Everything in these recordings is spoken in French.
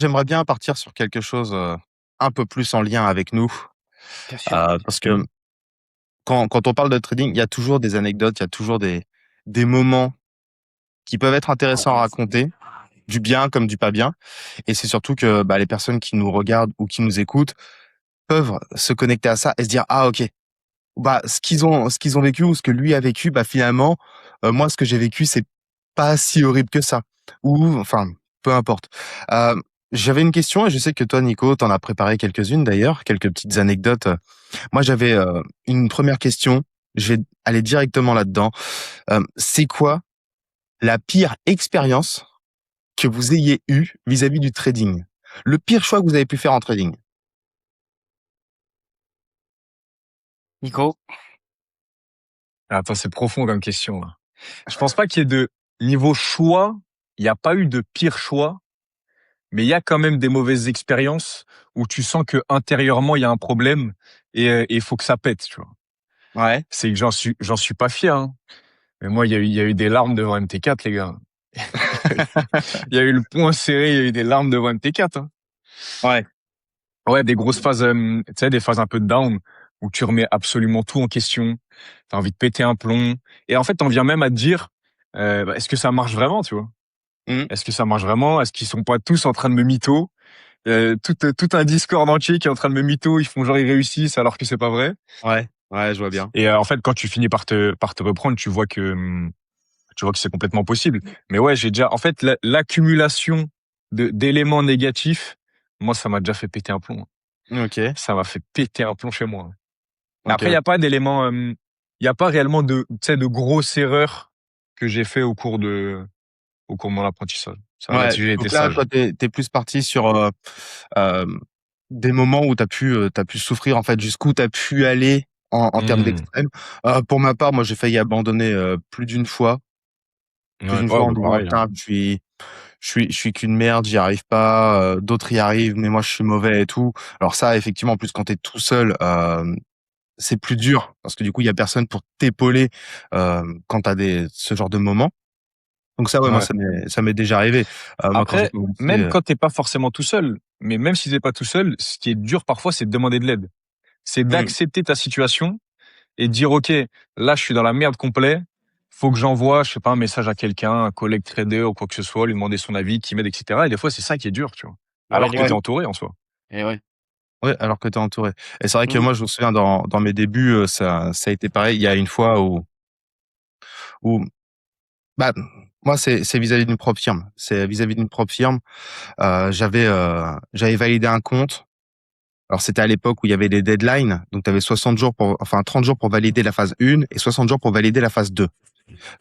J'aimerais bien partir sur quelque chose, un peu plus en lien avec nous, Bien sûr. parce que quand on parle de trading, il y a toujours des anecdotes, il y a toujours des moments qui peuvent être intéressants à raconter, du bien comme du pas bien. Et c'est surtout que, bah, les personnes qui nous regardent ou qui nous écoutent peuvent se connecter à ça et se dire: «Ah OK, bah, ce qu'ils ont vécu ou ce que lui a vécu, bah, finalement, moi ce que j'ai vécu, c'est pas si horrible que ça». Ou enfin, peu importe. J'avais une question et je sais que toi, Nico, tu en as préparé quelques-unes d'ailleurs, quelques petites anecdotes. Moi, j'avais, une première question, je vais aller directement là-dedans. C'est quoi la pire expérience que vous ayez eue vis-à-vis du trading? Le pire choix que vous avez pu faire en trading? Nico? Attends, c'est profond comme question, là. Je pense pas qu'il y ait de niveau choix, il y a pas eu de pire choix, mais il y a quand même des mauvaises expériences où tu sens que intérieurement il y a un problème et il faut que ça pète, tu vois. Ouais. C'est que j'en suis pas fier, hein. Mais moi, il y a eu des larmes devant MT4, les gars. Il y a eu le poing serré, il y a eu des larmes devant MT4, hein. Ouais. Ouais, des grosses phases, tu sais, des phases un peu de down où tu remets absolument tout en question. T'as envie de péter un plomb. Et en fait, t'en viens même à te dire, bah, est-ce que ça marche vraiment, tu vois? Mmh. Est-ce que ça marche vraiment? Est-ce qu'ils sont pas tous en train de me mytho? Tout un Discord entier qui est en train de me mytho, ils font genre ils réussissent alors que c'est pas vrai. Ouais. Ouais, je vois bien. Et en fait, quand tu finis par te reprendre, tu vois que c'est complètement possible. Mais ouais, j'ai déjà, en fait, l'accumulation d'éléments négatifs, moi, ça m'a déjà fait péter un plomb. OK. Ça m'a fait péter un plomb chez moi. Mais après, il y OK. a pas d'éléments, il y a pas réellement de, tu sais, de grosses erreurs que j'ai fait au cours de mon apprentissage. Ça va, Ouais, là-dessus, j'ai été donc là, sage. toi, tu es plus parti sur, hem, des moments où tu as pu souffrir, en fait, jusqu'où tu as pu aller en termes Mmh. d'extrême. Pour ma part, moi, j'ai failli abandonner, plus d'une fois. Plus Ouais, d'une fois ouais, en bah, disant: pareil, hein. «Putain, je suis qu'une merde, j'y arrive pas», d'autres y arrivent, mais moi, je suis mauvais et tout. Alors ça, effectivement, en plus, quand tu es tout seul, c'est plus dur parce que, du coup, il y a personne pour t'épauler, quand tu as ce genre de moments. Donc ça, ouais, moi, Ouais. ça m'est déjà arrivé. Moi, quand j'ai Après, commencé, même quand t'es pas forcément tout seul, mais même si t'es pas tout seul, ce qui est dur parfois, c'est de demander de l'aide. C'est mmh, d'accepter ta situation et de dire, OK, là, je suis dans la merde complet. Faut que j'envoie, je sais pas, un message à quelqu'un, un collègue trader ou quoi que ce soit, lui demander son avis, qui m'aide, etc. Et des fois, c'est ça qui est dur, tu vois. Ouais, Alors les que t'es ouais, entouré en soi. et ouais. ouais, alors que tu es entouré et c'est vrai que Mmh. moi, je me souviens dans mes débuts, ça a été pareil. Il y a une fois où bah, moi, c'est vis-à-vis d'une propre firme. C'est vis-à-vis d'une propre firme. J'avais validé un compte. Alors, c'était à l'époque où il y avait des deadlines, donc tu avais 60 jours enfin 30 jours pour valider la phase 1 et 60 jours pour valider la phase 2.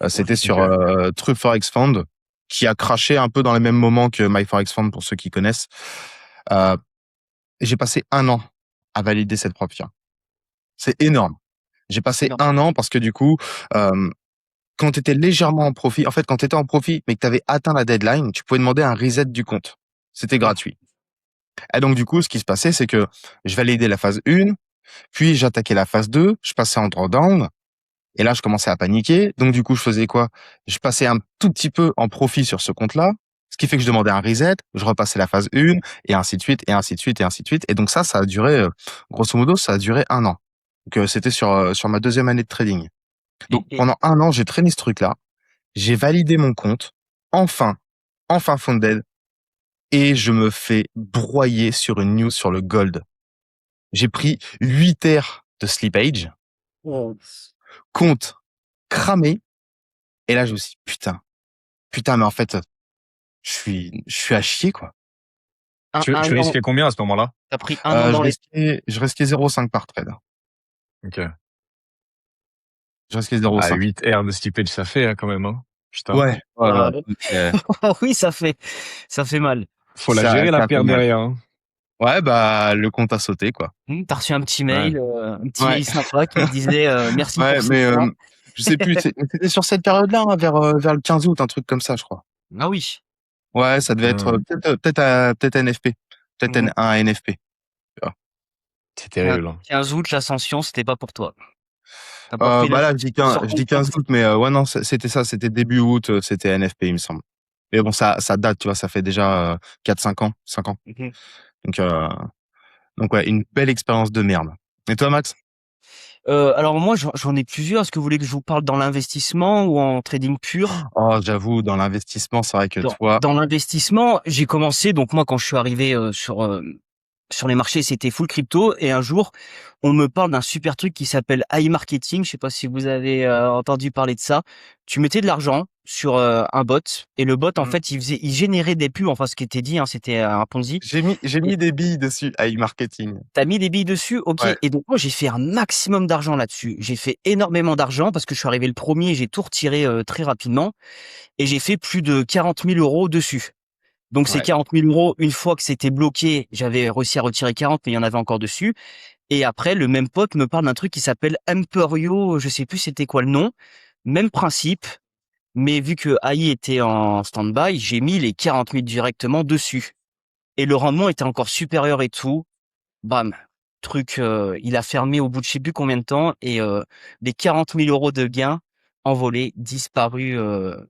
Ouais. C'était sur, OK. True Forex Fund, qui a craché un peu dans les mêmes moments que MyForexFund pour ceux qui connaissent. Heu, et j'ai passé 1 an à valider cette propre firme. C'est énorme. J'ai passé Non. 1 an parce que du coup, hem, quand tu étais légèrement en profit, en fait, quand tu étais en profit, mais que tu avais atteint la deadline, tu pouvais demander un reset du compte. C'était Ouais. gratuit. Et donc du coup, ce qui se passait, c'est que je validais la phase 1, puis j'attaquais la phase 2, je passais en drawdown, et là, je commençais à paniquer. Donc du coup, je faisais quoi? Je passais un tout petit peu en profit sur ce compte-là, ce qui fait que je demandais un reset, je repassais la phase 1, et ainsi de suite, et ainsi de suite, et ainsi de suite. Et donc ça a duré, grosso modo, ça a duré 1 an. Donc c'était sur ma deuxième année de trading. Donc Et pendant 1 an, j'ai traîné ce truc-là. J'ai validé mon compte, enfin, enfin funded, et je me fais broyer sur une news sur le gold. J'ai pris 8 heures de slippage, oh, compte cramé, et là je me suis dit: «Putain, mais en fait, je suis à chier, quoi». Tu 1 an, risquais combien à ce moment-là? tu pris 1 an Je dans les risquais je risquais 0,5 par trade. OK. Je risquais 0,5. 8 R de slippage, ça fait, hein, quand même, hein. Putain. Ouais, ouais, bah, ouais, donc oui, ça fait mal. Faut la ça gérer, la ça a fait perte mal. derrière, hein. Ouais, bah, le compte a sauté, quoi. Tu reçu Ouais. un petit Ouais, mail sympa qui te disait, «Merci ouais, pour ces mais points». je sais plus, c'était sur cette période-là, hein, vers le 15 août, un truc comme ça, je crois. Ah oui. Ouais, ça devait être, Mmh. peut-être NFP, peut-être Mmh. un NFP, tu vois? C'est Quin terrible, hein. 15 août, l'ascension, c'était pas pour toi. Tu as pas pris Bah, là, l'ascension sur je dis compte 15 fixe. août, mais ouais, non, c'était ça, c'était début août, c'était NFP, il me semble. Mais bon, ça date, tu vois, ça fait déjà 4-5 ans, 5 ans. Mhm. Donc, euh, donc ouais, une belle expérience de merde. Et toi, Max? Alors moi, j'en ai plusieurs. Est-ce que vous voulez que je vous parle dans l'investissement ou en trading pur? Oh, j'avoue, dans l'investissement, c'est vrai que Dans, toi, dans l'investissement, j'ai commencé, donc moi quand je suis arrivé sur les marchés, c'était full crypto, et un jour, on me parle d'un super truc qui s'appelle iMarketing. Je sais pas si vous avez entendu parler de ça. Tu mettais de l'argent sur un bot, et le bot en Mm. fait, il générait des pubs. Enfin, ce qui était dit, hein, c'était un Ponzi. j'ai mis des billes dessus, marketing. T'as mis des billes dessus, ok. Ouais. Et donc moi j'ai fait un maximum d'argent là-dessus. J'ai fait énormément d'argent parce que je suis arrivé le premier, j'ai tout retiré très rapidement, et j'ai fait plus de 40 000 euros dessus. Donc ces Ouais. 40 000 euros, une fois que c'était bloqué, j'avais réussi à retirer 40, mais il y en avait encore dessus. Et après, le même pote me parle d'un truc qui s'appelle Emporio, je sais plus c'était quoi le nom. Même principe, mais vu que AI était en stand-by, j'ai mis les 40 000 directement dessus. Et le rendement était encore supérieur et tout. Bam. Truc, il a fermé au bout de je sais plus combien de temps, et des 40 000 euros de gains envolés, disparus,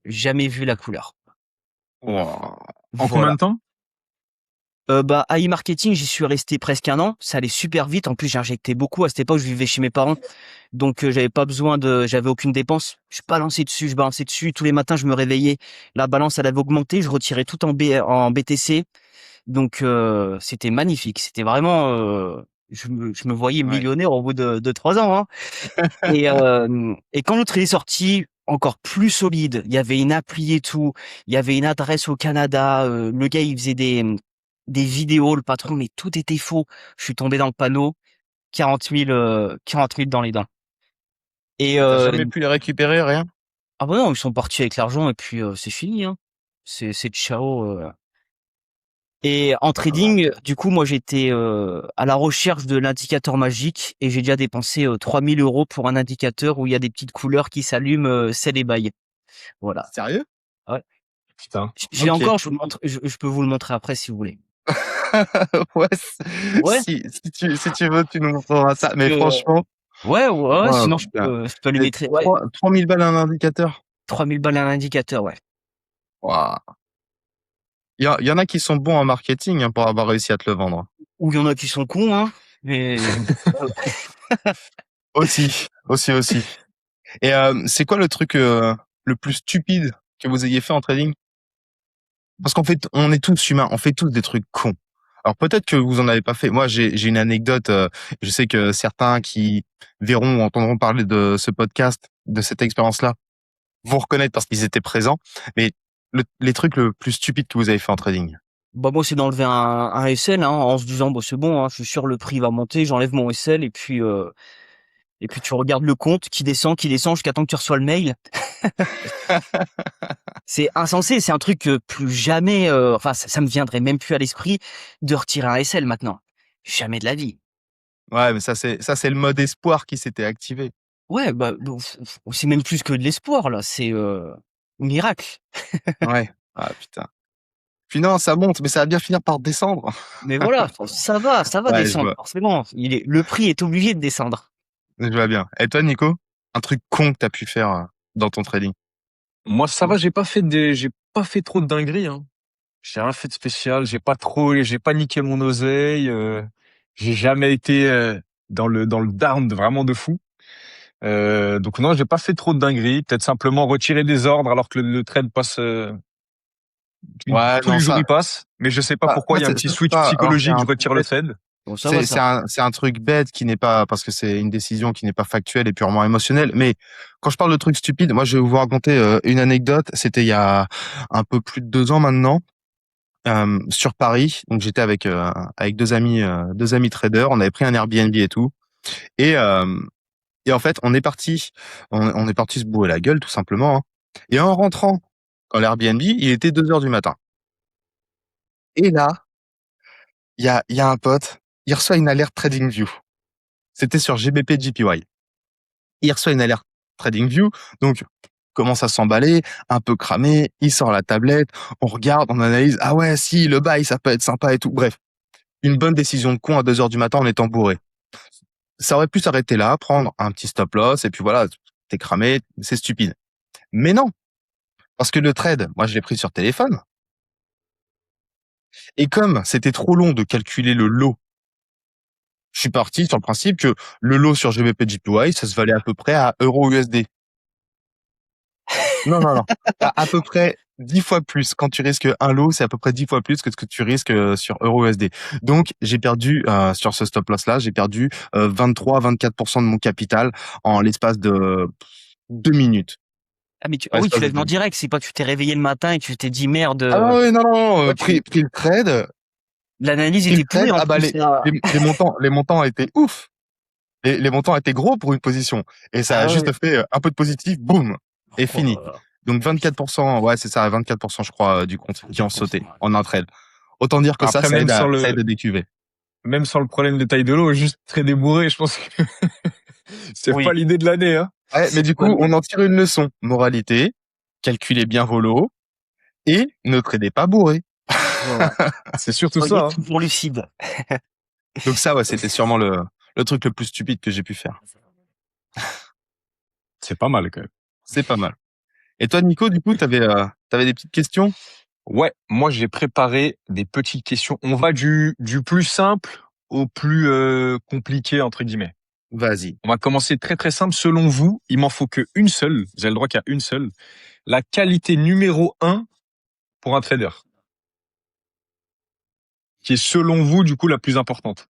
jamais vu la couleur. Wow. En combien Voilà. de temps? Bah, AI marketing, j'y suis resté presque un an. Ça allait super vite. En plus, j'ai injecté beaucoup. À cette époque, je vivais chez mes parents. Donc, j'avais aucune dépense. Je balançais dessus. Tous les matins, je me réveillais. La balance, elle avait augmenté. Je retirais tout en BTC. Donc, c'était magnifique. C'était vraiment, je me voyais Ouais. millionnaire au bout de 3 ans, hein. Et quand l'autre est sorti, encore plus solide. Il y avait une appli et tout. Il y avait une adresse au Canada. Le gars, il faisait des vidéos, le patron, mais tout était faux. Je suis tombé dans le panneau. 40 000 dans les dents. Et Et t'as jamais pu les récupérer, rien? ah bah non, ils sont partis avec l'argent et puis c'est fini, hein. C'est ciao. Et en Ah, trading, du coup, moi j'étais à la recherche de l'indicateur magique, et j'ai déjà dépensé 3 000 euros pour un indicateur où il y a des petites couleurs qui s'allument, sell et buy. Voilà. sérieux? Ouais. Putain. J'ai Ok. encore, je peux vous le montrer après si vous voulez. Ouais, Ouais. si tu veux, tu nous montreras ça. Mais Que- franchement, ouais, oh, sinon putain. je peux lui Et mettre, ouais, 3000 balles à un indicateur. 3 000 balles à l'indicateur, ouais. Waouh. Il y en a qui sont bons en marketing hein, pour avoir réussi à te le vendre. Ou il y en a qui sont cons, hein. Mais Aussi, aussi, aussi. Et c'est quoi le truc le plus stupide que vous ayez fait en trading? Parce qu'en fait, on est tous humains, on fait tous des trucs cons. Alors peut-être que vous en avez pas fait. Moi, j'ai une anecdote. Je sais que certains qui verront ou entendront parler de ce podcast, de cette expérience-là, vont reconnaître parce qu'ils étaient présents. Mais les trucs le plus stupides que vous avez fait en trading. bah moi c'est d'enlever un SL, hein, en se disant bah c'est bon, hein, je suis sûr le prix va monter, j'enlève mon SL, et puis tu regardes le compte qui descend jusqu'à temps que tu reçois le mail. C'est insensé, c'est un truc que plus jamais, enfin ça me viendrait même plus à l'esprit de retirer un SL maintenant. Jamais de la vie. Ouais, mais ça c'est le mode espoir qui s'était activé. Ouais, bah bon, c'est même plus que de l'espoir là, c'est miracle. Ouais. Ah putain. Puis non, ça monte, mais ça va bien finir par descendre. Mais voilà, ça va Ouais, je descendre vois. forcément. Le prix est obligé de descendre. Je vois bien. Et toi, Nico, un truc con que t'as pu faire dans ton trading? Moi, ça va, j'ai pas fait trop de dingueries, hein. J'ai rien fait de spécial, j'ai pas niqué mon oseille, j'ai jamais été dans le down vraiment de fou. Donc non, j'ai pas fait trop de dingueries, peut-être simplement retirer des ordres alors que le trade passe Ouais, tous non, les jours ça, il passe, mais je sais pas ça, pourquoi il y a un c'est petit ça, switch alors c'est psychologique, un je truc retire le bête. trade. Bon, ça va C'est ça. c'est un truc bête qui n'est pas parce que c'est une décision qui n'est pas factuelle et purement émotionnelle. Mais quand je parle de trucs stupides, moi je vais vous raconter une anecdote. C'était il y a un peu plus de 2 ans maintenant sur Paris. Donc j'étais avec deux amis traders. On avait pris un Airbnb et tout. Et et en fait on est parti se bourrer la gueule tout simplement. Hein. Et en rentrant dans l'Airbnb, il était 2 heures du matin. Et là, il y a un pote, il reçoit une alerte TradingView. C'était sur GBP JPY. Il reçoit une alerte TradingView, donc commence à s'emballer, un peu cramé, il sort la tablette, on regarde, on analyse, ah ouais, si, le bail, ça peut être sympa et tout. Bref, une bonne décision de con à 2 heures du matin en étant bourré. Ça aurait pu s'arrêter là, prendre un petit stop loss, et puis voilà, t'es cramé, c'est stupide. Mais non, Parce que le trade, moi, je l'ai pris sur téléphone. Et comme c'était trop long de calculer le lot, je suis parti sur le principe que le lot sur GBP JPY, ça se valait à peu près à euro USD. Non, non, non. À peu près 10 fois plus. Quand tu risques un lot, c'est à peu près 10 fois plus que ce que tu risques sur euro USD. Donc, j'ai perdu, sur ce stop loss là, j'ai perdu 23-24% de mon capital en l'espace de 2 minutes. Ah, mais tu, En ah oui, tu l'espace l'as de vu 2 en minutes. direct. C'est pas que tu t'es réveillé le matin et que tu t'es dit merde. Ah ouais, non, non, non, Ouais, pris le trade, l'analyse pris le était pourrie trade. en Ah bah plus. les montants étaient ouf. Les montants étaient gros pour une position. Et ça a Ah juste ouais. fait un peu de positif, boum, et Oh fini. là là. Donc 24%, ouais, c'est ça, 24%, je crois, du compte qui ont sauté en un trade. Autant dire que ça, Après, ça aide à décuver. même sans le problème de taille de l'eau, juste très débourré, je pense que c'est pas Oui. l'idée de l'année, hein. Ouais, mais du Ouais, coup, on en tire une leçon. Moralité, calculez bien vos lots et ne tradez pas bourré. Voilà. C'est surtout soyez ça, hein. toujours lucide. Donc ça, ouais, c'était sûrement le truc le plus stupide que j'ai pu faire. C'est pas mal, quand même. C'est pas mal. Et toi, Nico, du coup, t'avais des petites questions? Ouais, moi, j'ai préparé des petites questions. On va du plus simple au plus compliqué, entre guillemets. Vas-y. On va commencer très très simple. Selon vous, il m'en faut qu'une seule. Vous avez le droit qu'à une seule. La qualité numéro un pour un trader, qui est selon vous, du coup, la plus importante.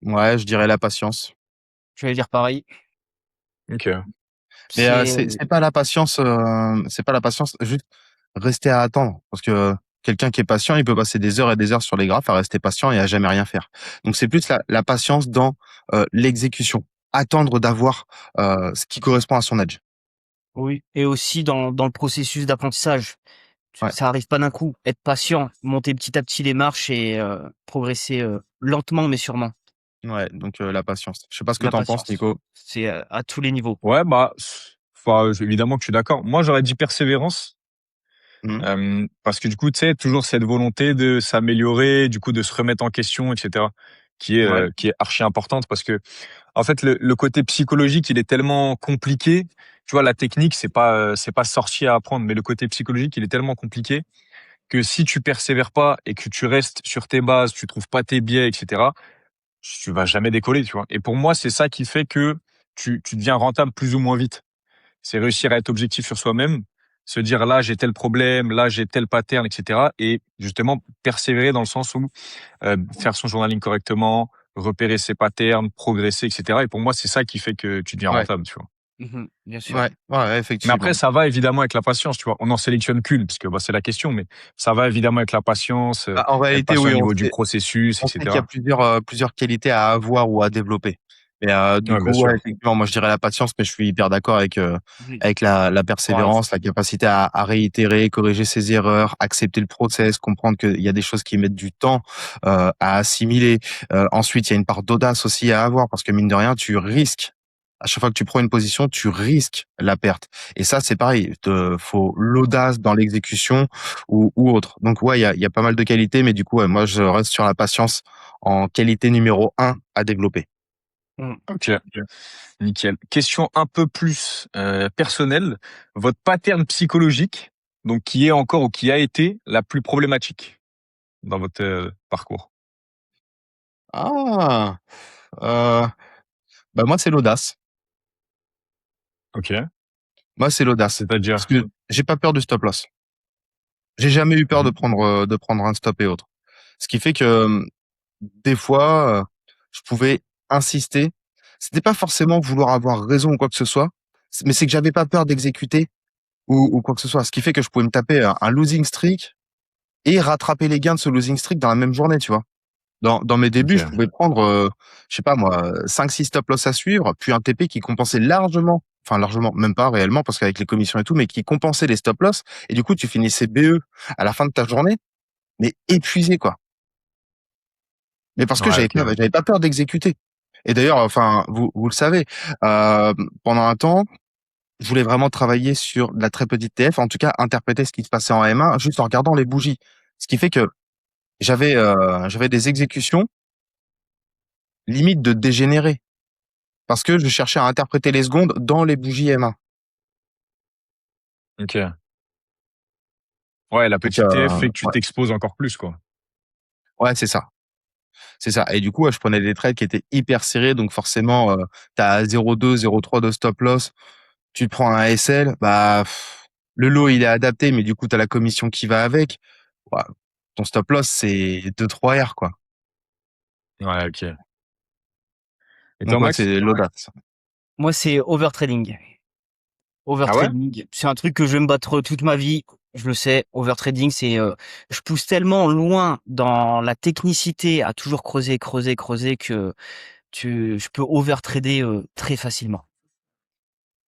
Ouais, je dirais la patience. Je vais dire pareil. Ok. Mais C'est, c'est pas la patience, juste rester à attendre. Parce que quelqu'un qui est patient, il peut passer des heures et des heures sur les graphes à rester patient et à jamais rien faire. Donc c'est plus la patience dans l'exécution. Attendre d'avoir ce qui correspond à son edge. oui. Et aussi dans le processus d'apprentissage. Ouais, Ça arrive pas d'un coup. Être patient, monter petit à petit les marches et progresser lentement mais sûrement. ouais. Donc la patience. Je sais pas ce que La t'en penses, patience. Nico. C'est à tous les niveaux. Ouais, bah, enfin, évidemment que je suis d'accord. Moi, j'aurais dit persévérance. Mhm. Parce que du coup, tu sais, toujours cette volonté de s'améliorer, du coup, de se remettre en question, etc., Ouais, qui est archi importante parce que, en fait, le côté psychologique, il est tellement compliqué. Tu vois, la technique, c'est pas sorcier à apprendre, mais le côté psychologique, il est tellement compliqué que si tu persévères pas et que tu restes sur tes bases, tu trouves pas tes biais, etc., tu vas jamais décoller, tu vois. Et pour moi, c'est ça qui fait que tu deviens rentable plus ou moins vite. C'est réussir à être objectif sur soi-même, se dire là j'ai tel problème, là j'ai tel pattern, etc. Et justement persévérer dans le sens où faire son journaling correctement, repérer ses patterns, progresser, etc. Et pour moi c'est ça qui fait que tu deviens ouais, rentable, tu vois. Mhm, bien sûr. ouais, ouais, Mais après effectivement. ça va évidemment avec la patience, tu vois. On en sélectionne qu'une parce que bah, c'est la question, mais ça va évidemment avec la patience, Bah, en être réalité, patient au oui, niveau du processus, on sait qu'il y a etc. plusieurs qualités à avoir ou à développer. Mais du Ouais, bien coup, ouais, sûr. effectivement, moi je dirais la patience, mais je suis hyper d'accord Oui. avec la Courage. persévérance, la capacité à réitérer, corriger ses erreurs, accepter le process, comprendre qu'il y a des choses qui mettent du temps à assimiler. Ensuite, il y a une part d'audace aussi à avoir parce que mine de rien, tu risques. À chaque fois que tu prends une position, tu risques la perte. Et ça, c'est pareil. Faut l'audace dans l'exécution ou autre. Donc ouais, il y a pas mal de qualités, mais du coup, ouais, moi je reste sur la patience en qualité numéro un à développer. Mm. Ok. Nickel. Question un peu plus personnelle. Votre pattern psychologique, donc qui est encore ou qui a été la plus problématique dans votre parcours. Ah, euh, bah moi c'est l'audace. Ok. Moi c'est l'audace parce C'est-à-dire. que j'ai pas peur du stop loss. J'ai jamais eu peur Mhm. de prendre un stop et autres. Ce qui fait que des fois je pouvais insister. C'était pas forcément vouloir avoir raison ou quoi que ce soit, mais c'est que j'avais pas peur d'exécuter ou quoi que ce soit. Ce qui fait que je pouvais me taper un losing streak et rattraper les gains de ce losing streak dans la même journée, tu vois. Dans mes débuts, je Ok. pouvais prendre, je sais pas moi, 5-6 stop loss à suivre, puis un TP qui compensait largement, enfin largement, même pas réellement, parce qu'avec les commissions et tout, mais qui compensait les stop loss. Et du coup, tu finissais BE à la fin de ta journée, mais épuisé, quoi. Mais parce que Ouais, ok. j'avais pas peur d'exécuter. Et d'ailleurs, enfin, vous le savez, pendant un temps, je voulais vraiment travailler sur de la très petite TF, en tout cas, interpréter ce qui se passait en M1 juste en regardant les bougies. Ce qui fait que j'avais des exécutions limite de dégénérer. Parce que je cherchais à interpréter les secondes dans les bougies M1. Ok. Ouais, la Donc, petite TF fait que tu ouais, t'exposes encore plus, quoi. ouais, c'est ça. C'est ça. Et du coup, ouais, je prenais des trades qui étaient hyper serrés. Donc, forcément, t'as 0,2, 0,3 de stop loss. Tu te prends un SL, bah, le lot, il est adapté, mais du coup, t'as la commission qui va avec. Ouais, ton stop loss, c'est 2-3 R, quoi. Ouais, ok. Et toi, Donc, ouais, Max? c'est l'audace. Moi, c'est overtrading. Ah ouais? Overtrading, c'est un truc que je vais me battre toute ma vie. Je le sais. Overtrading, je pousse tellement loin dans la technicité à toujours creuser, creuser, creuser que je peux overtrader très facilement.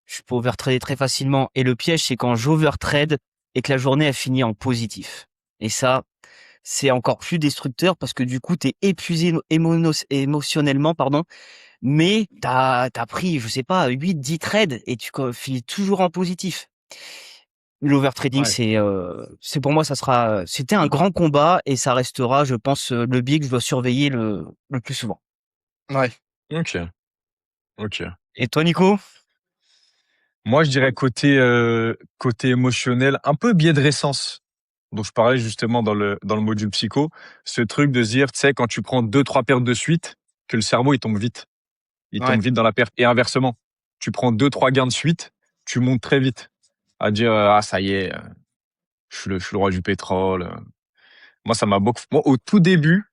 Je peux overtrader très facilement. Et le piège, c'est quand j'overtrade et que la journée a fini en positif. Et ça, c'est encore plus destructeur parce que du coup, t'es épuisé émotionnellement, pardon, mais t'as pris, je sais pas, 8, 10 trades et finis toujours en positif. L'overtrading, Ouais. c'est pour moi, c'était un grand combat et ça restera, je pense, le biais que je dois surveiller le plus souvent. Ouais. Ok. Ok. Et toi, Nico? Moi, je dirais côté émotionnel, un peu biais de récence, dont je parlais justement dans le module psycho. Ce truc de se dire, tu sais, quand tu prends 2, 3 pertes de suite, que le cerveau, il tombe vite. Il Ouais. tombe vite dans la perte. Et inversement, tu prends 2, 3 gains de suite, tu montes très vite. À dire, ah, ça y est, je suis le roi du pétrole. Moi, ça m'a beaucoup, moi, au tout début,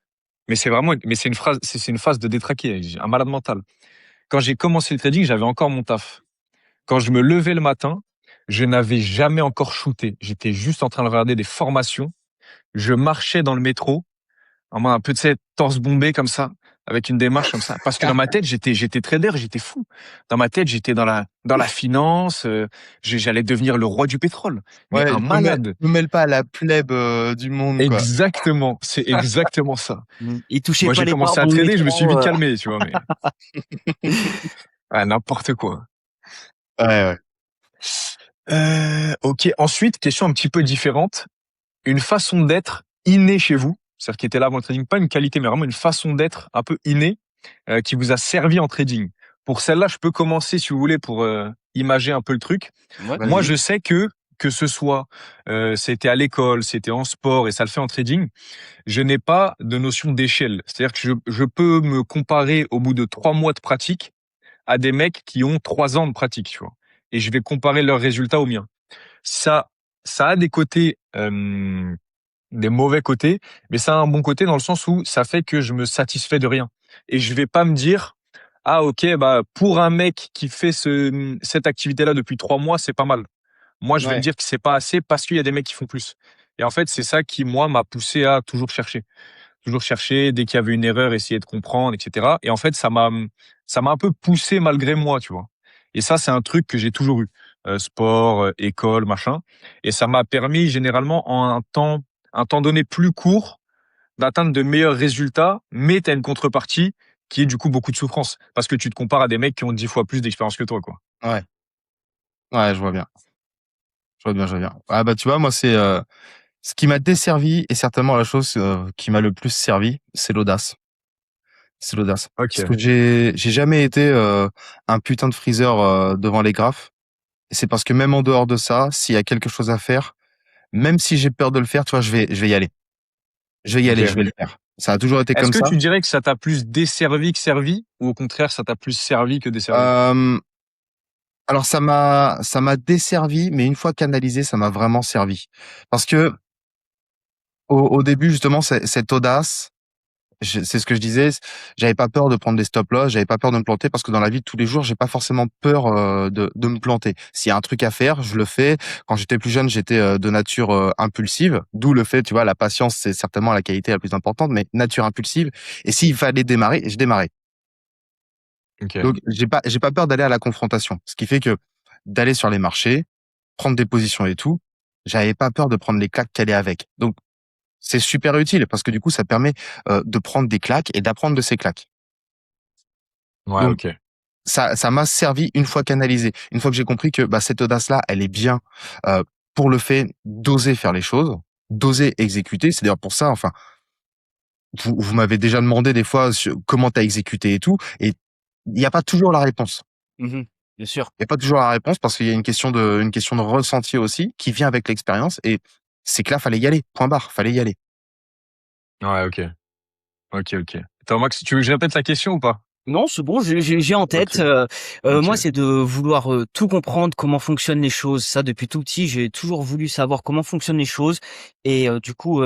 mais c'est une phase de détraqué, un malade mental. Quand j'ai commencé le trading, j'avais encore mon taf. Quand je me levais le matin, je n'avais jamais encore shooté. J'étais juste en train de regarder des formations. Je marchais dans le métro, en mode un peu, tu sais, torse bombé comme ça, avec une démarche comme ça. Parce que dans ma tête, j'étais trader, j'étais fou. Dans ma tête, j'étais dans la finance, j'allais devenir le roi du pétrole. Mais Ouais, un malade. me mêle pas à la plèbe du monde, quoi. Exactement. C'est exactement ça. Il touchait Moi, pas j'ai les barres commencé à dans le trader, je me suis métro. vite calmé, tu vois, mais, n'importe quoi. Ouais, ouais. Ok. Ensuite, question un petit peu différente. Une façon d'être innée chez vous, c'est-à-dire qui était là avant le trading, pas une qualité, mais vraiment une façon d'être un peu innée, qui vous a servi en trading. Pour celle-là, je peux commencer si vous voulez pour imager un peu le truc. Ouais. Moi, Vas-y. je sais que ce soit c'était à l'école, c'était en sport et ça le fait en trading, je n'ai pas de notion d'échelle. C'est-à-dire que je peux me comparer au bout de 3 mois de pratique à des mecs qui ont 3 ans de pratique, tu vois. Et je vais comparer leurs résultats aux miens. Ça, ça a des côtés des mauvais côtés, mais ça a un bon côté dans le sens où ça fait que je me satisfais de rien. Et je vais pas me dire, ah ok, bah pour un mec qui fait cette activité-là depuis 3 mois, c'est pas mal. Moi, je vais me Ouais. dire que c'est pas assez parce qu'il y a des mecs qui font plus. Et en fait, c'est ça qui, moi, m'a poussé à toujours chercher. Toujours chercher, dès qu'il y avait une erreur, essayer de comprendre, etc. Et en fait, ça m'a un peu poussé malgré moi, tu vois. Et ça, c'est un truc que j'ai toujours eu. Sport, école, machin. Et ça m'a permis, généralement, en un temps donné plus court, d'atteindre de meilleurs résultats, mais tu as une contrepartie qui est du coup beaucoup de souffrance. Parce que tu te compares à des mecs qui ont 10 fois plus d'expérience que toi, quoi. Ouais. Ouais, je vois bien. Je vois bien, je vois bien. Ah, bah, tu vois, moi, c'est, ce qui m'a desservi et certainement la chose qui m'a le plus servi, c'est l'audace. C'est l'audace. Parce Ok. que j'ai jamais été un putain de freezer devant les graphes. Et c'est parce que même en dehors de ça, s'il y a quelque chose à faire, même si j'ai peur de le faire, tu vois, je vais y aller. Je vais y aller, je Ok. vais le faire. Ça a toujours été Est-ce comme que ça. tu dirais que ça t'a plus desservi que servi, ou au contraire, ça t'a plus servi que desservi? Euh, alors ça m'a desservi, mais une fois canalisé, ça m'a vraiment servi. Parce que au début justement, cette audace, c'est ce que je disais. J'avais pas peur de prendre des stop loss, j'avais pas peur de me planter parce que dans la vie de tous les jours, j'ai pas forcément peur de me planter. S'il y a un truc à faire, je le fais. Quand j'étais plus jeune, j'étais de nature impulsive, d'où le fait, tu vois, la patience, c'est certainement la qualité la plus importante, mais nature impulsive. Et s'il fallait démarrer, je démarrais. Ok. Donc j'ai pas peur d'aller à la confrontation. Ce qui fait que d'aller sur les marchés, prendre des positions et tout, j'avais pas peur de prendre les claques qu'elle est avec. Donc c'est super utile parce que du coup, ça permet de prendre des claques et d'apprendre de ces claques. Ouais, Donc ok. ça m'a servi une fois canalisé. Une fois que j'ai compris que bah, cette audace-là, elle est bien pour le fait d'oser faire les choses, d'oser exécuter. C'est d'ailleurs pour ça, enfin, vous m'avez déjà demandé des fois comment t'as exécuté et tout, et il n'y a pas toujours la réponse. Mhm. Bien sûr. Il n'y a pas toujours la réponse parce qu'il y a une question de ressenti aussi qui vient avec l'expérience et c'est que là, fallait y aller. Point barre, fallait y aller. Ouais, ok. Ok, ok. Attends, Max, tu veux que je répète la question ou pas? Non, c'est bon, j'ai en Ok, tête. ok. Moi, c'est de vouloir tout comprendre comment fonctionnent les choses. Ça, depuis tout petit, j'ai toujours voulu savoir comment fonctionnent les choses. Et du coup,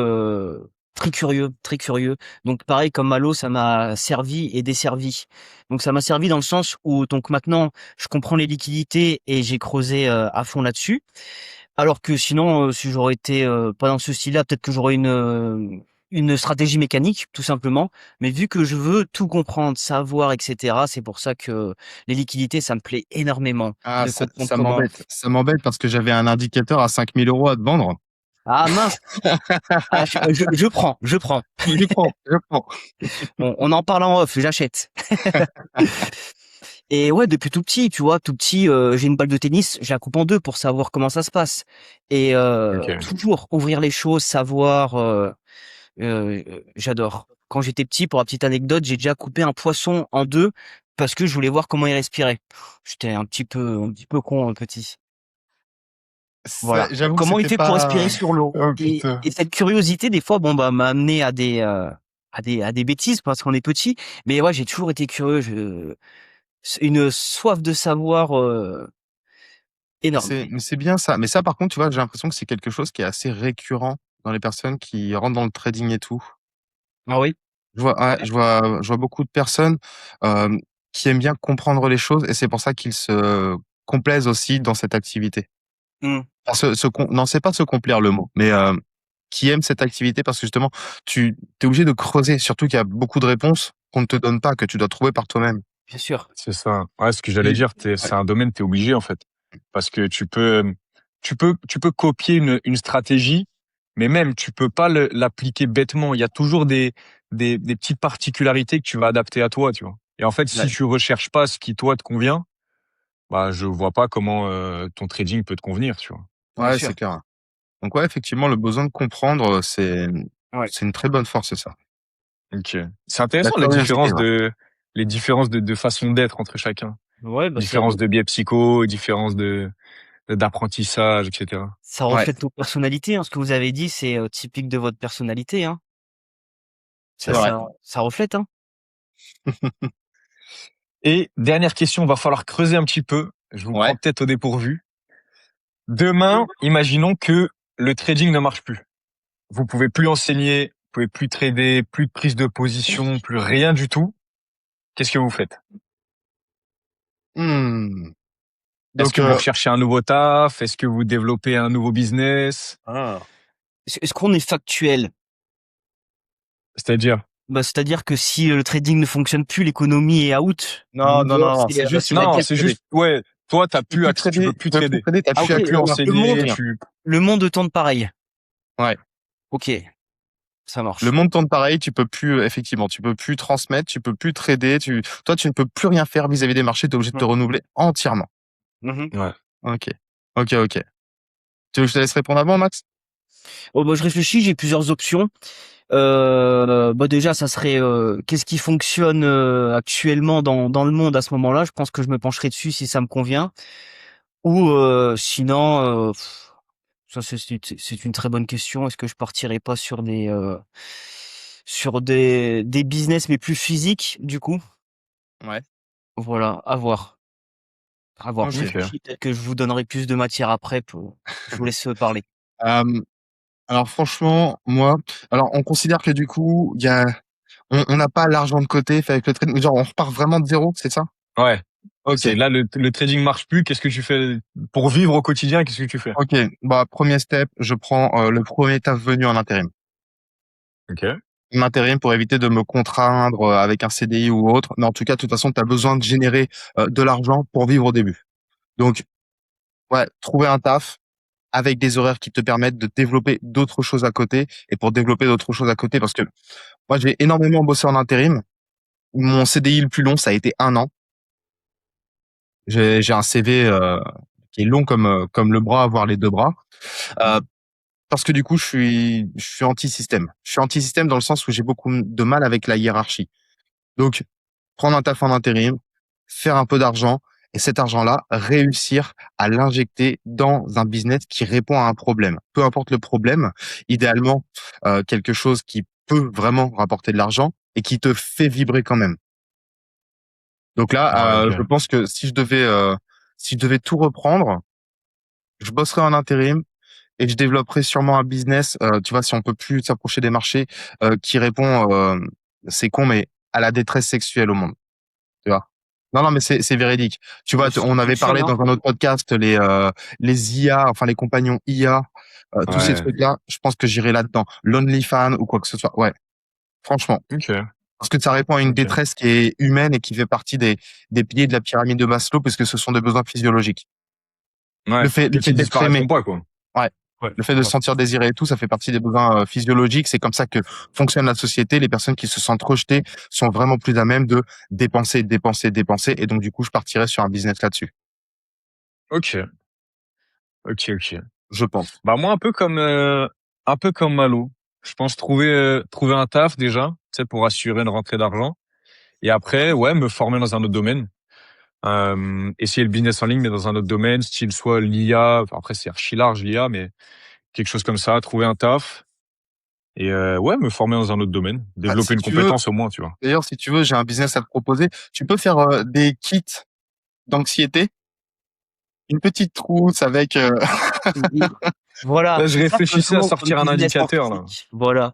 très curieux, très curieux. Donc, pareil, comme Malo, ça m'a servi et desservi. Donc, ça m'a servi dans le sens où, donc maintenant, je comprends les liquidités et j'ai creusé à fond là-dessus. Alors que sinon, si j'aurais été pas dans ce style-là, peut-être que j'aurais une stratégie mécanique, tout simplement. Mais vu que je veux tout comprendre, savoir, etc., c'est pour ça que les liquidités, ça me plaît énormément Ah, de ça, comprendre ça comment. m'embête. Ça m'embête parce que j'avais un indicateur à 5 000 € à te vendre. Ah mince, ah, je prends, je prends. Je prends, je prends. On en parle en off, j'achète. Et ouais, depuis tout petit, tu vois, tout petit, j'ai une balle de tennis, je la coupe en deux pour savoir comment ça se passe. Et Ok. toujours ouvrir les choses, savoir. J'adore. Quand j'étais petit, pour la petite anecdote, j'ai déjà coupé un poisson en deux parce que je voulais voir comment il respirait. J'étais un petit peu con, petit. Voilà. J'avoue que Comment il c'était fait pour respirer pas. sur l'eau? Oh putain. Et cette curiosité, des fois, bon, bah, m'a amené à des bêtises parce qu'on est petit. Mais ouais, j'ai toujours été curieux. C'est une soif de savoir, énorme. Mais c'est bien ça. Mais ça, par contre, tu vois, j'ai l'impression que c'est quelque chose qui est assez récurrent dans les personnes qui rentrent dans le trading et tout. Ah oui? Ouais, je vois beaucoup de personnes euh, qui aiment bien comprendre les choses et c'est pour ça qu'ils se complaisent aussi dans cette activité. Hmm, Enfin, non, c'est pas se complaire le mot, mais qui aiment cette activité parce que justement, tu es obligé de creuser, surtout qu'il y a beaucoup de réponses qu'on ne te donne pas, que tu dois trouver par toi-même. bien sûr. C'est ça. Ouais, ce que j'allais Et, dire, ouais, c'est un domaine, t'es obligé, en fait. Parce que tu peux copier une stratégie, mais même, tu peux pas l'appliquer bêtement. Il y a toujours des petites particularités que tu vas adapter à toi, tu vois. Et en fait, si ouais, tu recherches pas ce qui, toi, te convient, bah, je vois pas comment, ton trading peut te convenir, tu vois. Bien ouais, sûr. c'est clair. Donc ouais, effectivement, le besoin de comprendre, Ouais. c'est une très bonne force, ça. Donc, c'est La intéressant, curiosité, ouais. les différences de façon d'être entre chacun. Ouais, bah, Différence de biais psycho, différence d'apprentissage, etc. ça Ouais, reflète nos personnalités, hein. Ce que vous avez dit, c'est typique de votre personnalité, hein. c'est vrai. Ça reflète, hein. Et dernière question, va falloir creuser un petit peu. Je vous prends Ouais. peut-être au dépourvu. Demain, imaginons que le trading ne marche plus. Vous pouvez plus enseigner, vous pouvez plus trader, plus de prise de position, plus rien du tout. Qu'est-ce que vous faites? Hmm. Est-ce Donc, que vous recherchez un nouveau taf? Est-ce que vous développez un nouveau business? Est-ce qu'on est factuel? C'est-à-dire? Bah, c'est-à-dire que si le trading ne fonctionne plus, l'économie est out. non, non, L'univers, non, non, c'est juste, tu peux Non, plus c'est trader. juste, ouais, toi, Tu peux plus tu peux trader, plus tu peux plus trader. trader, t'as Ah, plus ok. Tu peux plus accès Le à enseigner, monde, rien. le monde tourne pareil. Ouais. Ok, ça Le marche. monde tourne pareil, tu peux plus, effectivement, tu peux plus transmettre, tu peux plus trader, toi, tu ne peux plus rien faire vis-à-vis des marchés, tu es obligé de te Mm. renouveler entièrement. Mhm. Ouais. Ok. Ok, ok. Tu veux que je te laisse répondre avant, Max? Oh, bah, je réfléchis, j'ai plusieurs options. Bah déjà, ça serait qu'est-ce qui fonctionne actuellement dans le monde à ce moment-là. Je pense que je me pencherai dessus si ça me convient. Ou sinon, ça c'est une très bonne question. Est-ce que je partirais pas sur des business mais plus physiques du coup? Ouais. Voilà, à voir. À voir. Je Ok. Ok. réfléchis, peut-être que je vous donnerai plus de matière après pour. Je vous laisse parler. Euh, alors, franchement, moi, alors, on considère que du coup, on n'a pas l'argent de côté fait avec le trade, genre, on repart vraiment de zéro, c'est ça? Ouais. C'est Ok. là, le trading marche plus. Qu'est-ce que tu fais pour vivre au quotidien? Qu'est-ce que tu fais? Ok. Bah, premier step, je prends le premier taf venu en intérim. Ok. M'intérim pour éviter de me contraindre avec un CDI ou autre. Mais en tout cas, de toute façon, tu as besoin de générer de l'argent pour vivre au début. Donc, ouais, trouver un taf avec des horaires qui te permettent de développer d'autres choses à côté. Et pour développer d'autres choses à côté, parce que moi, j'ai énormément bossé en intérim. Mon CDI le plus long, ça a été 1 an. J'ai un CV qui est long comme le bras, voire les deux bras. Euh, parce que du coup, je suis anti-système. Je suis anti-système dans le sens où j'ai beaucoup de mal avec la hiérarchie. Donc, prendre un taf en intérim, faire un peu d'argent et cet argent-là, réussir à l'injecter dans un business qui répond à un problème. Peu importe le problème, idéalement, quelque chose qui peut vraiment rapporter de l'argent et qui te fait vibrer quand même. Donc Ouais, là, ok. je pense que si je devais tout reprendre, je bosserais en intérim et je développerais sûrement un business, tu vois, si on peut plus s'approcher des marchés, qui répond, c'est con, mais à la détresse sexuelle au monde, tu vois? Non, non, mais c'est véridique. Tu vois, Ça on avait fonctionne, parlé hein. dans un autre podcast les IA, enfin les compagnons IA, tous ces Ouais. trucs-là, je pense que j'irai là-dedans. l'OnlyFans ou quoi que ce soit. Ouais, franchement. Ok. Parce que ça répond à une Ok. détresse qui est humaine et qui fait partie des piliers de la pyramide de Maslow, parce que ce sont des besoins physiologiques. Ouais. Le fait Qui d'être aimé, disparaîtront pas, quoi. ouais, Ouais. le fait de se Ouais. sentir désiré et tout, ça fait partie des besoins, physiologiques. C'est comme ça que fonctionne la société. Les personnes qui se sentent rejetées sont vraiment plus à même de dépenser, dépenser, dépenser, et donc du coup, je partirais sur un business là-dessus, Ok. Ok. Ok. je pense. Bah moi un peu comme Malo. Je pense trouver un taf déjà, tu sais, pour assurer une rentrée d'argent. Et après, ouais, me former dans un autre domaine. Essayer le business en ligne, mais dans un autre domaine, style soit l'IA. Enfin, après, c'est archi large l'IA, mais quelque chose comme ça. Trouver un taf et ouais, me former dans un autre domaine, Bah, développer si une tu veux compétence au moins, tu vois. d'ailleurs, si tu veux, j'ai un business à te proposer. Tu peux faire, des kits d'anxiété, une petite trousse avec, Et voilà, Là, je c'est ça que réfléchissais à j'ouvre comme sortir un business en indicateur là. physique. Voilà.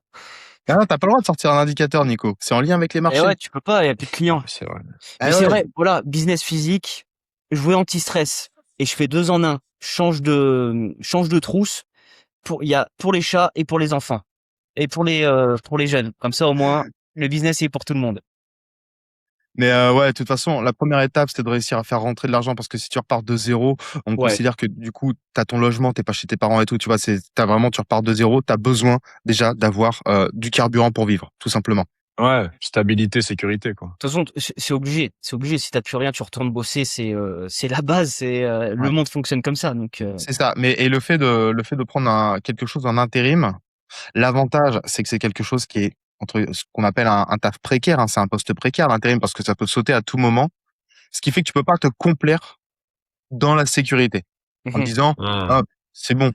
ah non, tu pas le droit de sortir un indicateur, Nico. C'est en lien avec les Et ouais, marchés. tu peux pas, il y a plus de clients. C'est vrai. Mais Ah c'est ouais. vrai, voilà, business physique, jouer anti-stress et je fais 2 en 1. Change de trousse il y a pour les chats et pour les enfants et pour les jeunes. Comme ça, au moins, le business est pour tout le monde. Mais ouais, de toute façon, la première étape, c'était de réussir à faire rentrer de l'argent, parce que si tu repars de zéro, on Ouais. considère que du coup, tu as ton logement, t'es pas chez tes parents et tout, tu vois, tu repars de zéro, tu as besoin déjà d'avoir du carburant pour vivre, tout simplement. Ouais, stabilité, sécurité, quoi. De toute façon, c'est obligé. C'est obligé. Si t'as plus rien, tu retournes bosser. C'est la base. Le Ouais. monde fonctionne comme ça. Donc, C'est ça. Mais et le fait de prendre quelque chose en intérim, l'avantage, c'est que c'est quelque chose qui est entre ce qu'on appelle un taf précaire, hein, c'est un poste précaire, l'intérim, parce que ça peut sauter à tout moment. Ce qui fait que tu peux pas te complaire dans la sécurité en te mhm. disant: Mmh. «Ah, c'est bon, Et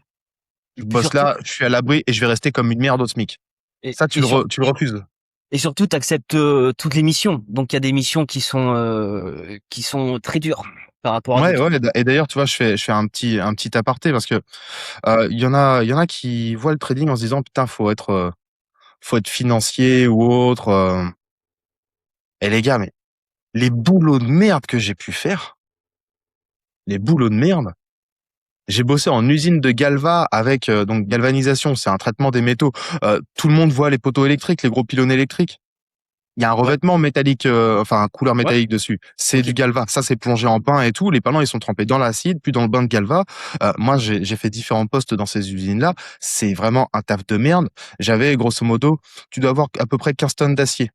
je puis bosse surtout, là, je suis à l'abri et je vais rester comme une merde au SMIC». et, Ça, et sur, tu le refuses. et surtout, t'acceptes toutes les missions. Donc, il y a des missions qui sont très dures par rapport à Ouais, d'autres. ouais, et d'ailleurs, tu vois, je fais un petit aparté, parce que, il y en a qui voient le trading en se disant: «Putain, faut être financier ou autre», et les gars, mais les boulots de merde que j'ai pu faire, les boulots de merde, j'ai bossé en usine de galva avec, donc galvanisation, c'est un traitement des métaux. Tout le monde voit les poteaux électriques, les gros pylônes électriques. Il y a un Ouais. revêtement métallique, enfin couleur Ouais. métallique dessus. C'est Ok. du galva. Ça, c'est plongé en pain et tout. Les panneaux, ils sont trempés dans l'acide, puis dans le bain de galva. Moi, j'ai fait différents postes dans ces usines-là. C'est vraiment un taf de merde. J'avais grosso modo, tu dois avoir à peu près 15 tonnes d'acier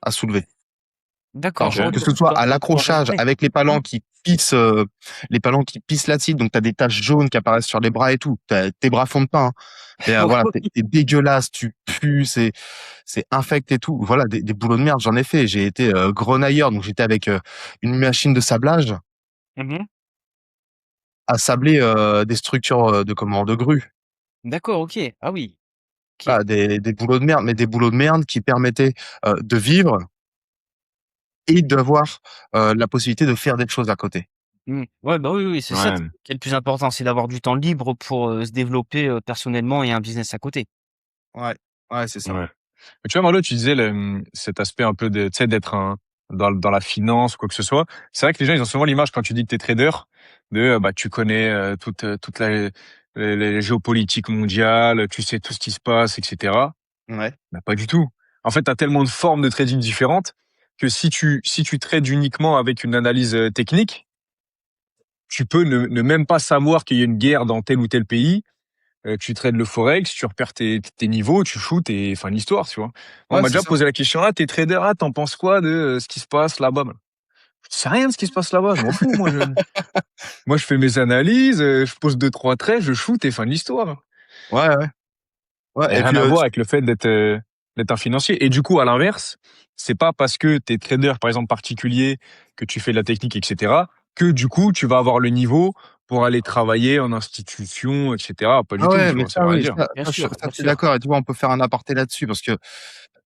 à soulever par D'accord. jour. Oh, Que ce soit tu à dois pouvoir l'accrochage rester. avec les palans qui pissent l'acide. Donc, tu as des taches jaunes qui apparaissent sur les bras et tout. Tes bras fondent pas, hein. Mais voilà, t'es dégueulasse, tu pues, c'est infect et tout. Voilà, des boulots de merde, j'en ai fait. J'ai été grenailleur, donc j'étais avec une machine de sablage Mhm. à sabler des structures de grue. D'accord. Ok. Ah oui. Ok. Voilà, des boulots de merde, mais des boulots de merde qui permettaient de vivre et d'avoir la possibilité de faire des choses à côté. Ouais, bah oui, oui, c'est ça Ouais. qui est le plus important, c'est d'avoir du temps libre pour se développer personnellement et un business à côté. Ouais, ouais, c'est ça. Ouais. Mais tu vois, Marlo, tu disais cet aspect un peu de, tu sais, d'être dans la finance ou quoi que ce soit. C'est vrai que les gens, ils ont souvent l'image quand tu dis que t'es trader de, bah, tu connais toute les géopolitiques mondiales, tu sais tout ce qui se passe, etc. Ouais. Bah, pas du tout. En fait, t'as tellement de formes de trading différentes que si tu trades uniquement avec une analyse technique, tu peux ne même pas savoir qu'il y a une guerre dans tel ou tel pays. Tu trades le forex, tu repères tes niveaux, tu shoots et fin de l'histoire, tu vois. On Ouais, m'a c'est déjà ça. posé la question, ah, t'es trader, ah, t'en penses quoi de ce qui se passe là-bas? Je sais rien de ce qui se passe là-bas, je m'en fous, moi je fais mes analyses, je pose deux trois traits, je shoot et fin de l'histoire. Ouais, ouais. Ouais, Et et rien puis à voir avec le fait d'être un financier. Et du coup, à l'inverse, c'est pas parce que t'es trader, par exemple, particulier, que tu fais de la technique, etc., que du coup, tu vas avoir le niveau pour aller travailler en institution, etc. Pas du Ah tout, ouais, tu mais vois, ça veut rien dire. Bien ça, sûr, ça, bien je suis sûr. d'accord. Et tu vois, on peut faire un aparté là-dessus parce que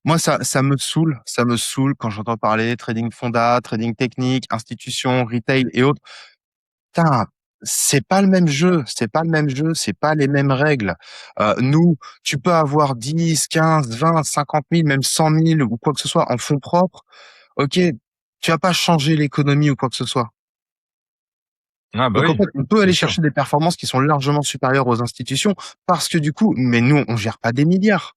moi, ça me saoule quand j'entends parler trading fonda, trading technique, institution, retail et autres. Putain, c'est pas le même jeu, c'est pas le même jeu, c'est pas les mêmes règles. Nous, tu peux avoir 10, 15, 20, 50 000, même 100 000 ou quoi que ce soit en fonds propres. Ok, tu vas pas changer l'économie ou quoi que ce soit. Ah bah Donc en oui, fait, on peut bien aller sûr. chercher des performances qui sont largement supérieures aux institutions parce que du coup, mais nous, on gère pas des milliards.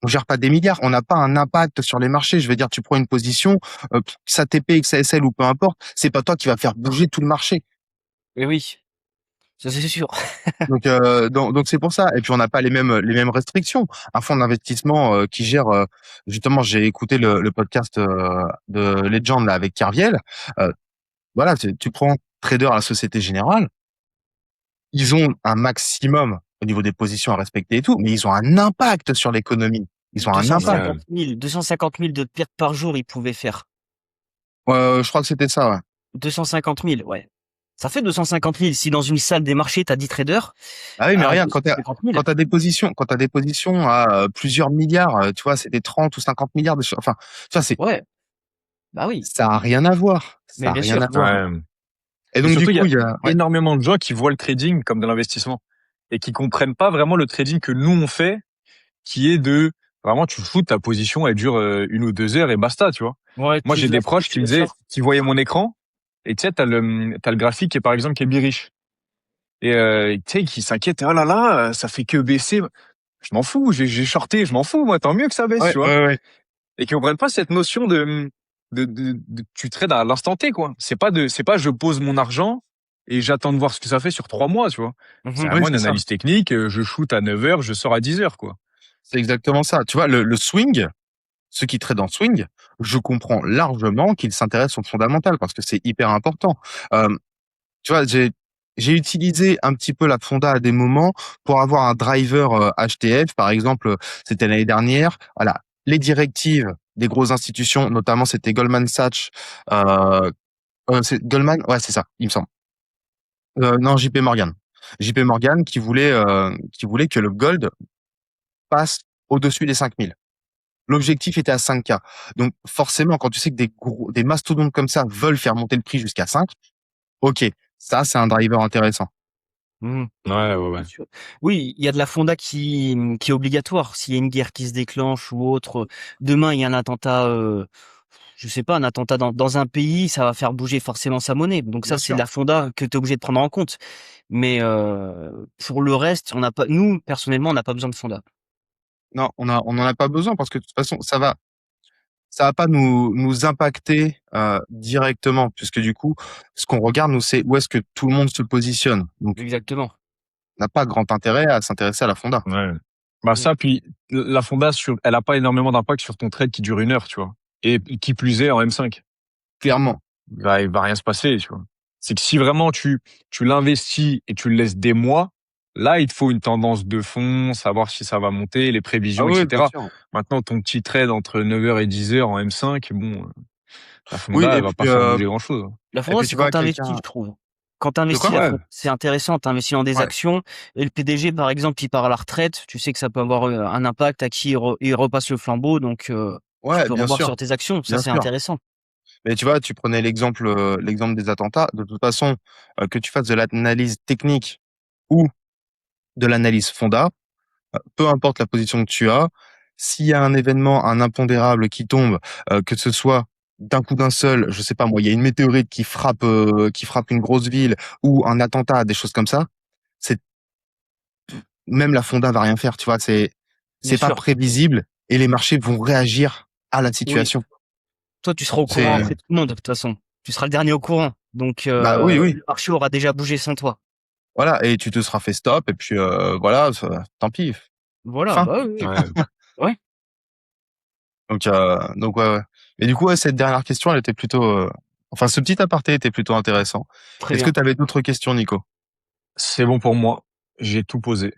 On gère pas des milliards. On n'a pas un impact sur les marchés. Je veux dire, tu prends une position, que ça TP, que ça SL ou peu importe, c'est pas toi qui va faire bouger tout le marché. Et oui, ça c'est sûr. Donc c'est pour ça. Et puis on n'a pas les mêmes restrictions. Un fonds d'investissement qui gère justement, j'ai écouté le podcast de Legend là avec Kerviel. Euh, voilà, tu prends trader à la Société Générale, ils ont un maximum au niveau des positions à respecter et tout, mais ils ont un impact sur l'économie. Ils ont un impact. 250 000, 250 000 de pertes par jour, ils pouvaient faire. Je crois que c'était ça. Ouais. 250 000, ouais. Ça fait 250 000. Si dans une salle des marchés, t'as 10 traders, Ah oui, mais à regarde, 250 000. quand t'as des positions à plusieurs milliards, tu vois, c'est des 30 ou 50 milliards de, enfin, tu vois, Ouais, bah oui, ça a rien à voir. mais Ça a bien rien à sûr. voir. Ouais. Et Et donc, du surtout, il y coup, a il y a, ouais. énormément de gens qui voient le trading comme de l'investissement et qui comprennent pas vraiment le trading que nous on fait, qui est de vraiment tu shoots ta position, elle dure 1 ou 2 heures et basta, tu vois. Ouais, Moi, tu j'ai la des proches switch, qui me bien disaient, sûr. qui voyaient mon écran et tu sais, t'as le graphique qui est par exemple qui est bearish et tu sais, qui s'inquiètent, oh là là, ça fait que baisser. Je m'en fous, j'ai shorté, je m'en fous, moi, tant mieux que ça baisse, Ouais, tu vois. ouais, ouais. Et qui comprennent pas cette notion de tu trades à l'instant T, quoi. C'est pas je pose mon argent et j'attends de voir ce que ça fait sur 3 mois, tu vois. C'est Mhm. à Oui, moi une c'est ça. analyse technique, je shoot à 9 heures, je sors à 10 heures, quoi. C'est exactement ça. Tu vois, le swing, ceux qui traitent en swing, je comprends largement qu'ils s'intéressent au fondamental parce que c'est hyper important. Euh, Tu vois, j'ai utilisé un petit peu la fonda à des moments pour avoir un driver HTF, par exemple, c'était l'année dernière. Voilà, les directives des grosses institutions, notamment c'était Goldman Sachs, euh, c'est Goldman, ouais c'est ça, il me semble. Non, JP Morgan. JP Morgan qui voulait que le gold passe au-dessus des 5000. L'objectif était à 5K. Donc forcément, quand tu sais que des mastodontes comme ça veulent faire monter le prix jusqu'à 5, ok, ça c'est un driver intéressant. Mhm. Ouais, ouais, ouais. Bien sûr. Oui, il y a de la fonda qui est obligatoire. S'il y a une guerre qui se déclenche ou autre, demain il y a un attentat, je sais pas, un attentat dans un pays, ça va faire bouger forcément sa monnaie. Donc ça, Bien c'est de sûr. la fonda que tu es obligé de prendre en compte. Mais pour le reste, on n'a pas, nous personnellement, on n'a pas besoin de fonda. Non, on n'en a pas besoin parce que de toute façon, ça va pas nous impacter directement, puisque du coup, ce qu'on regarde, nous, c'est où est-ce que tout le monde se positionne. Donc, Exactement. on n'a pas grand intérêt à s'intéresser à la fonda. Ouais. Bah Mm. ça, puis la fonda, elle a pas énormément d'impact sur ton trade qui dure 1 heure, tu vois. Et qui plus est en M5. Clairement. Il va rien se passer, tu vois. C'est que si vraiment tu l'investis et tu le laisses des mois, là, il te faut une tendance de fond, savoir si ça va monter, les Ah prévisions, oui, bien etc. sûr. Maintenant, ton petit trade entre 9 heures et 10 heures en M5, bon, la Oui, fonda, elle va pas faire bouger grand-chose. La et fonda, puis c'est tu quand vois, t'investis, quelqu'un. je trouve. Quand De t'investis, quoi? la Ouais, fonda, c'est intéressant. T'investis dans des Ouais. actions et le PDG, par exemple, il part à la retraite. Tu sais que ça peut avoir un impact à qui il repasse le flambeau. Donc, tu Ouais, peux bien revoir sûr. sur tes actions. Ça, Bien c'est sûr. intéressant. Mais tu vois, tu prenais l'exemple des attentats. De toute façon, que tu fasses de l'analyse technique ou de l'analyse fonda, peu importe la position que tu as, s'il y a un événement, un impondérable qui tombe, que ce soit d'un coup d'un seul, je sais pas moi, il y a une météorite qui frappe une grosse ville ou un attentat, des choses comme ça, c'est même la fonda va rien faire, tu vois, Bien c'est pas sûr. prévisible et les marchés vont réagir à la Oui. situation. Toi, tu seras au courant C'est après tout le monde, de toute façon. Tu seras le dernier au courant. Donc, bah oui oui, le marché aura déjà bougé sans toi. voilà et tu te seras fait stop et puis voilà, tant pis. Voilà. Fin. Bah oui. Oui. ouais. Ouais. Donc ouais, ouais. Et du coup, ouais, cette dernière question, elle était plutôt, enfin, ce petit aparté était plutôt intéressant. Très Est-ce que bien. tu avais d'autres questions, Nico? C'est bon pour moi. J'ai tout posé.